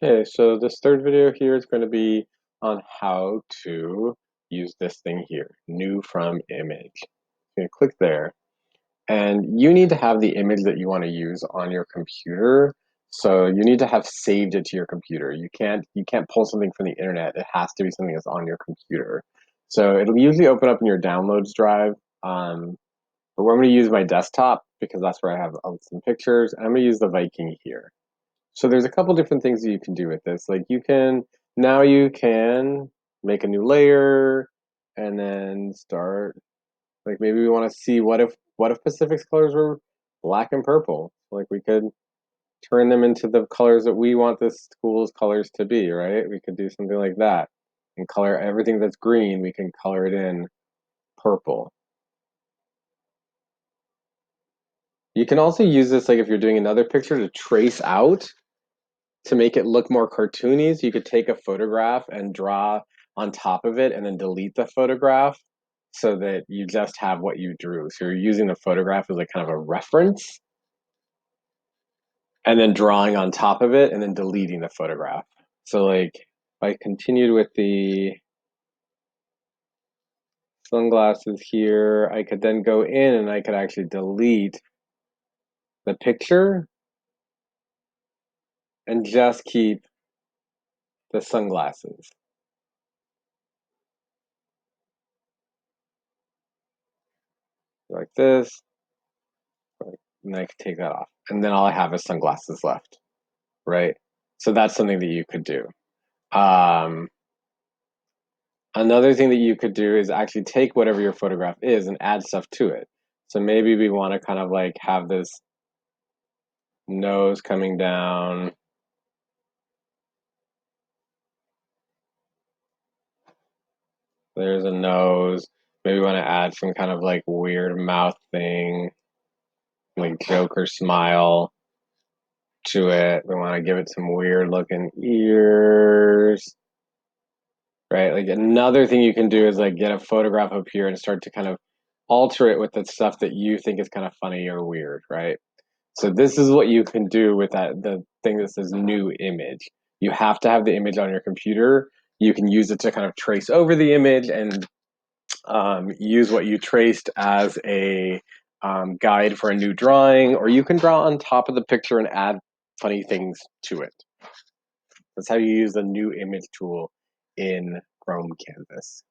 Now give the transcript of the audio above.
Okay, so this third video here is going to be on how to use this thing here, new from image. You're going to click there, and you need to have the image that you want to use on your computer. So you need to have saved it to your computer. You can't pull something from the internet. It has to be something that's on your computer. So it'll usually open up in your downloads drive. But we're going to use my desktop because that's where I have some pictures. And I'm going to use the Viking here. So there's a couple different things that you can do with this. Like you can make a new layer and then start, like maybe we want to see what if Pacific's colors were black and purple. Like we could turn them into the colors that we want this school's colors to be, right? We could do something like that. And color everything that's green, we can color it in purple. You can also use this like if you're doing another picture to trace out to make it look more cartoony, so you could take a photograph and draw on top of it and then delete the photograph so that you just have what you drew. So you're using the photograph as like kind of a reference and then drawing on top of it and then deleting the photograph. So like if I continued with the sunglasses here, I could then go in and I could actually delete the picture and just keep the sunglasses. Like this, and I could take that off. And then all I have is sunglasses left, right? So that's something that you could do. Um, Another thing that you could do is actually take whatever your photograph is and add stuff to it. So maybe we want to kind of like have this nose coming down. There's a nose. Maybe we want to add some kind of like weird mouth thing, like Joker smile to it. We want to give it some weird looking ears, right? Like another thing you can do is like get a photograph up here and start to kind of alter it with the stuff that you think is kind of funny or weird, right? So this is what you can do with the thing that says new image. You have to have the image on your computer. You can use it to kind of trace over the image and use what you traced as a guide for a new drawing, or you can draw on top of the picture and add funny things to it. That's how you use the new image tool in Chrome Canvas.